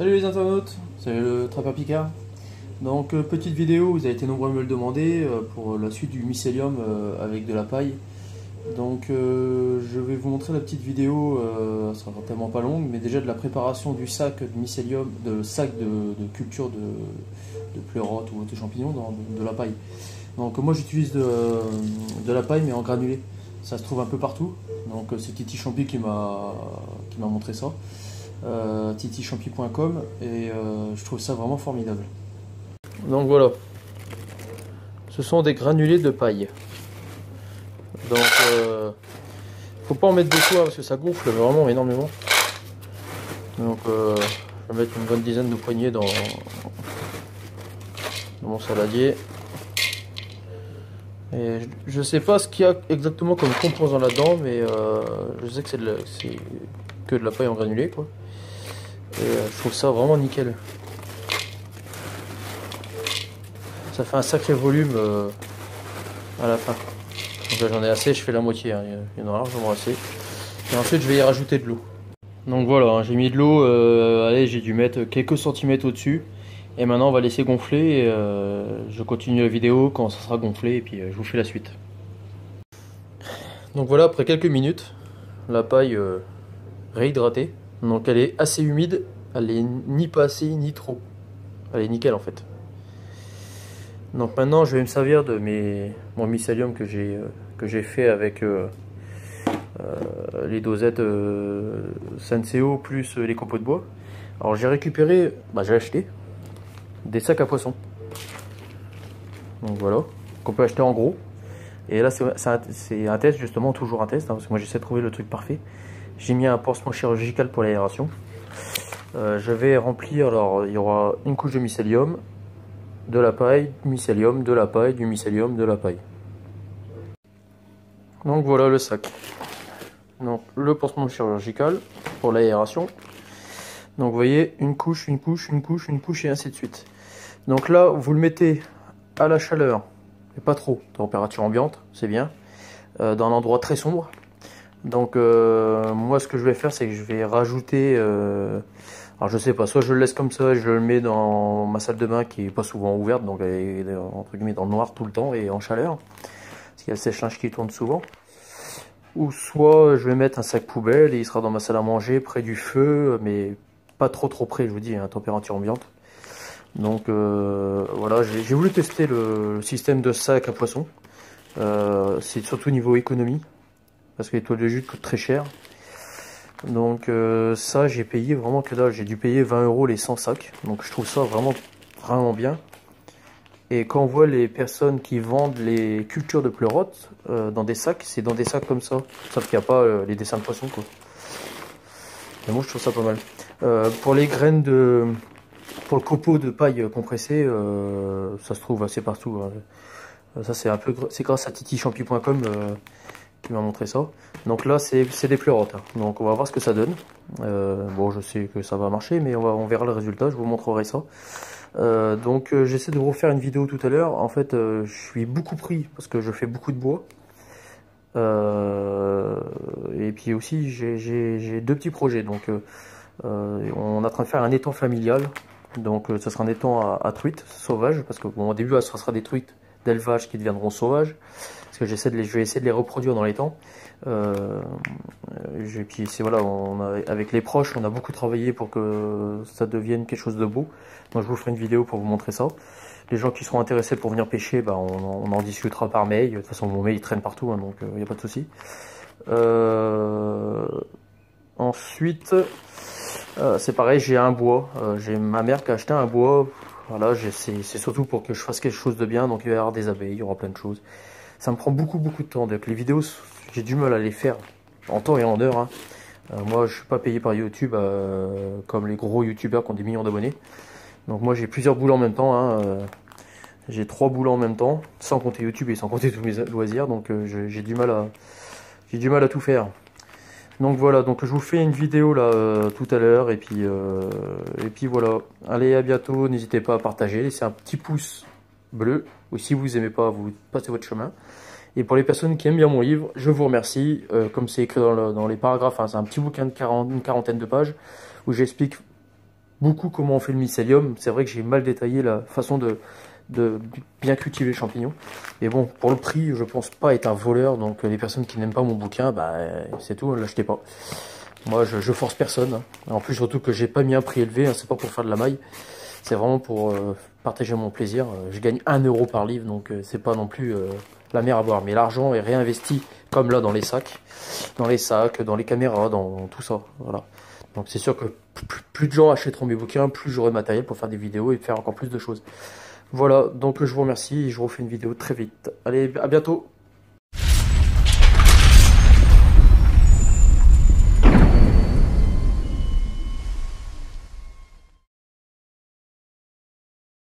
Salut les internautes, c'est le Trappeur Picard. Donc petite vidéo, vous avez été nombreux à me le demander pour la suite du mycélium avec de la paille. Donc je vais vous montrer la petite vidéo, ça sera tellement pas longue, mais déjà de la préparation du sac de mycélium, de sac de culture de pleurote ou de champignons dans de la paille. Donc moi j'utilise de la paille mais en granulé. Ça se trouve un peu partout. Donc c'est Titi Champi qui m'a montré ça. titichampi.com et je trouve ça vraiment formidable. Donc voilà, ce sont des granulés de paille. Donc faut pas en mettre beaucoup parce que ça gonfle vraiment énormément. Donc je vais mettre une bonne dizaine de poignées dans mon saladier. Et je sais pas ce qu'il y a exactement comme composant là-dedans, mais je sais que c'est que de la paille en granulé quoi. Et je trouve ça vraiment nickel. Ça fait un sacré volume à la fin. Donc là j'en ai assez, je fais la moitié, hein. Il y en a largement assez. Et ensuite je vais y rajouter de l'eau. Donc voilà, hein, j'ai mis de l'eau, allez, j'ai dû mettre quelques centimètres au-dessus. Et maintenant on va laisser gonfler et je continue la vidéo quand ça sera gonflé et puis je vous fais la suite. Donc voilà, après quelques minutes, la paille réhydratée. Donc elle est assez humide, elle est ni pas assez ni trop. Elle est nickel en fait. Donc maintenant je vais me servir de mon mycélium que j'ai fait avec les dosettes Senseo plus les copeaux de bois. Alors j'ai récupéré, j'ai acheté des sacs à poissons. Donc voilà, qu'on peut acheter en gros. Et là c'est un test justement, toujours un test, hein, parce que moi j'essaie de trouver le truc parfait. J'ai mis un pansement chirurgical pour l'aération. Je vais remplir, alors il y aura une couche de mycélium, de la paille, du mycélium, de la paille, du mycélium, de la paille. Donc voilà le sac. Donc le pansement chirurgical pour l'aération. Donc vous voyez, une couche, une couche, une couche, une couche et ainsi de suite. Donc là, vous le mettez à la chaleur, mais pas trop, température ambiante, c'est bien, dans un endroit très sombre. Donc moi ce que je vais faire, c'est que je vais rajouter, alors je sais pas, soit je le laisse comme ça, je le mets dans ma salle de bain qui est pas souvent ouverte, donc elle est entre guillemets dans le noir tout le temps et en chaleur, parce qu'il y a le sèche-linge qui tourne souvent. Ou soit je vais mettre un sac poubelle et il sera dans ma salle à manger, près du feu, mais pas trop près, je vous dis, hein, température ambiante. Donc voilà, j'ai voulu tester le système de sac à poisson. C'est surtout niveau économie, parce que les toiles de jute coûtent très cher. Donc ça j'ai payé vraiment que dalle, j'ai dû payer 20 € les 100 sacs. Donc je trouve ça vraiment bien. Et quand on voit les personnes qui vendent les cultures de pleurote dans des sacs, c'est dans des sacs comme ça. Sauf qu'il n'y a pas les dessins de poissons quoi. Et moi je trouve ça pas mal. Pour les graines pour le copeau de paille compressé, ça se trouve assez partout. Hein. Ça c'est grâce à titichampi.com qui m'a montré ça. Donc là c'est des pleurotes. Hein. Donc on va voir ce que ça donne. Bon je sais que ça va marcher, mais on verra le résultat. Je vous montrerai ça. Donc j'essaie de vous refaire une vidéo tout à l'heure. En fait je suis beaucoup pris parce que je fais beaucoup de bois. Et puis aussi j'ai deux petits projets. Donc on est en train de faire un étang familial. Donc ça sera un étang à truites sauvages, parce que bon, au début ça sera des truites d'élevage qui deviendront sauvages, parce que je vais essayer de les reproduire dans l'étang. Puis voilà, avec les proches on a beaucoup travaillé pour que ça devienne quelque chose de beau. Donc je vous ferai une vidéo pour vous montrer ça. Les gens qui seront intéressés pour venir pêcher, on en discutera par mail. De toute façon mon mail il traîne partout, hein, donc il n'y a pas de souci. Ensuite c'est pareil, j'ai un bois, j'ai ma mère qui a acheté un bois. Voilà, c'est surtout pour que je fasse quelque chose de bien. Donc il va y avoir des abeilles, il y aura plein de choses. Ça me prend beaucoup de temps. Donc les vidéos, j'ai du mal à les faire en temps et en heure. Hein. Moi je suis pas payé par YouTube comme les gros youtubeurs qui ont des millions d'abonnés. Donc moi j'ai plusieurs boulots en même temps. Hein. J'ai 3 boulots en même temps, sans compter YouTube et sans compter tous mes loisirs. Donc j'ai du mal à tout faire. Donc voilà, donc je vous fais une vidéo là tout à l'heure et puis voilà. Allez, à bientôt, n'hésitez pas à partager, laissez un petit pouce bleu, ou si vous aimez pas, vous passez votre chemin. Et pour les personnes qui aiment bien mon livre, je vous remercie. Comme c'est écrit dans les paragraphes, hein, c'est un petit bouquin de une quarantaine de pages où j'explique beaucoup comment on fait le mycélium. C'est vrai que j'ai mal détaillé la façon de bien cultiver les champignons. Et bon, pour le prix, je pense pas être un voleur. Donc les personnes qui n'aiment pas mon bouquin, bah c'est tout, ne l'achetez pas. Moi, je force personne. Hein. En plus, surtout que j'ai pas mis un prix élevé. Hein, c'est pas pour faire de la maille. C'est vraiment pour partager mon plaisir. Je gagne 1 euro par livre, donc c'est pas non plus la mer à boire. Mais l'argent est réinvesti, comme là, dans les sacs, dans les caméras, dans tout ça. Voilà. Donc c'est sûr que plus de gens achèteront mes bouquins, plus j'aurai matériel pour faire des vidéos et faire encore plus de choses. Voilà, donc je vous remercie et je vous refais une vidéo très vite. Allez, à bientôt!